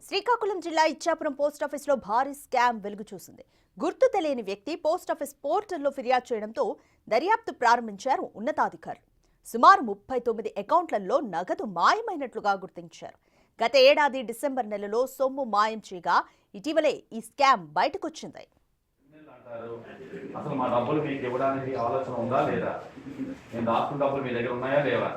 శ్రీకాకుళం జిల్లా ఇచ్చాపురం పోస్టాఫీసులో భారీ స్కామ్ వెలుగు చూసింది. గుర్తు తెలియని వ్యక్తి పోస్టాఫీస్ పోర్టల్లో ఫిర్యాదు చేయడంతో దర్యాప్తు ప్రారంభించారు ఉన్నతాధికారులు. సుమారు 39 అకౌంట్లలో నగదు మాయమైనట్లుగా గుర్తించారు. గత ఏడాది డిసెంబర్ నెలలో సొమ్ము మాయం చేయగా ఇటీవలే ఈ స్కామ్ బయటకొచ్చింది. అసలు మా డబ్బులు మీకు ఇవ్వడానికి ఆలోచన ఉందా లేదా? నేను దాచుకున్న డబ్బులు మీ దగ్గర ఉన్నాయా లేవా?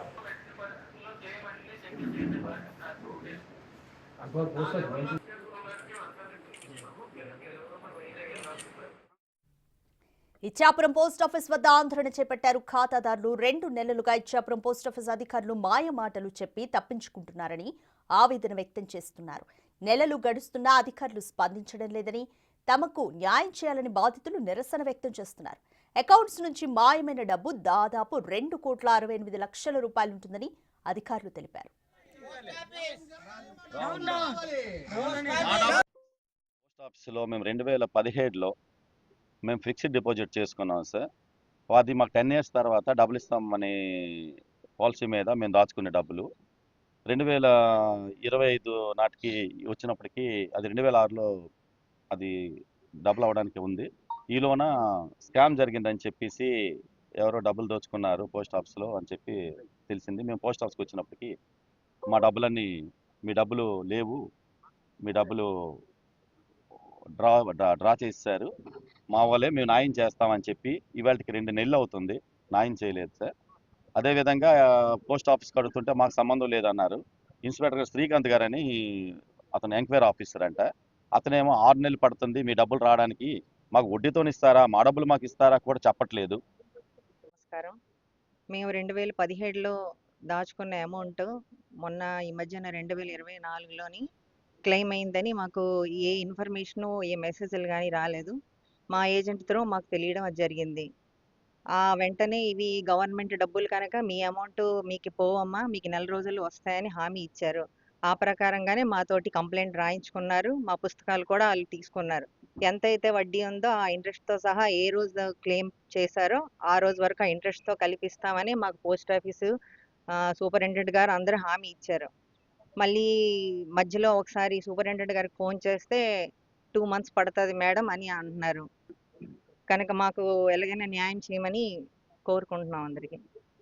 ఇచ్చాపురం పోస్టాఫీస్ వద్ద ఆందోళన చేపట్టారు ఖాతాదారులు. 2 నెలలుగా ఇచ్చాపురం పోస్టాఫీస్ అధికారులు మాయ మాటలు చెప్పి తప్పించుకుంటున్నారని ఆవేదన వ్యక్తం చేస్తున్నారు. నెలలు గడుస్తున్నా అధికారులు స్పందించడం లేదని, తమకు న్యాయం చేయాలని బాధితులు నిరసన వ్యక్తం చేస్తున్నారు. అకౌంట్స్ నుంచి మాయమైన డబ్బు దాదాపు 2,68,00,000 రూపాయలుంటుందని అధికారులు తెలిపారు. పోస్ట్ ఆఫీస్లో మేము 2017లో మేము ఫిక్స్డ్ డిపాజిట్ చేసుకున్నాం సార్. అది మాకు 10 ఇయర్స్ తర్వాత డబ్బులు ఇస్తామని పాలసీ మీద మేము దాచుకునే డబ్బులు 2025 నాటికి వచ్చినప్పటికీ అది 2006లో అది డబుల్ అవ్వడానికి ఉంది. ఈలోన స్కామ్ జరిగిందని చెప్పేసి ఎవరో డబ్బులు దోచుకున్నారు పోస్ట్ ఆఫీస్లో అని చెప్పి తెలిసింది. మేము పోస్ట్ ఆఫీస్కి వచ్చినప్పటికీ మా డబ్బులన్నీ మీ డబ్బులు లేవు, మీ డబ్బులు డ్రా చేశారు, మా వాళ్ళే మేము న్యాయం చేస్తామని చెప్పి ఇవాళకి 2 నెలలు అవుతుంది, న్యాయం చేయలేదు సార్. అదేవిధంగా పోస్ట్ ఆఫీస్కి అడుగుతుంటే మాకు సంబంధం లేదన్నారు. ఇన్స్పెక్టర్ శ్రీకాంత్ గారని అతను ఎంక్వైరీ ఆఫీసర్ అంట. అతనేమో 6 నెలలు పడుతుంది మీ డబ్బులు రావడానికి, మాకు వడ్డీతో ఇస్తారా, మా డబ్బులు మాకు ఇస్తారా కూడా చెప్పట్లేదు. నమస్కారం. మేము 2017లో దాచుకున్న అమౌంట్ మొన్న ఈ మధ్యన 2024లోని క్లెయిమ్ అయిందని మాకు ఏ ఇన్ఫర్మేషను, ఏ మెసేజ్లు కానీ రాలేదు. మా ఏజెంట్ త్రూ మాకు తెలియడం అది జరిగింది. వెంటనే ఇవి గవర్నమెంట్ డబ్బులు కనుక మీ అమౌంట్ మీకు పోవమ్మా, మీకు నెల రోజులు వస్తాయని హామీ ఇచ్చారు. ఆ ప్రకారంగానే మాతోటి కంప్లైంట్ రాయించుకున్నారు. మా పుస్తకాలు కూడా వాళ్ళు తీసుకున్నారు. ఎంతైతే వడ్డీ ఉందో ఆ ఇంట్రెస్ట్తో సహా ఏ రోజు క్లెయిమ్ చేశారో ఆ రోజు వరకు ఆ ఇంట్రెస్ట్తో కలిపిస్తామని మాకు పోస్ట్ ఆఫీసు సూపరింటెండెంట్ గారు అందరూ హామీ ఇచ్చారు. మళ్ళీ మధ్యలో ఒకసారి సూపరింటెండెంట్ గారికి ఫోన్ చేస్తే 2 మంత్స్ పడుతుంది మేడం అని అంటున్నారు. కనుక మాకు ఎలాగైనా న్యాయం చేయమని కోరుకుంటున్నాం అందరికీ.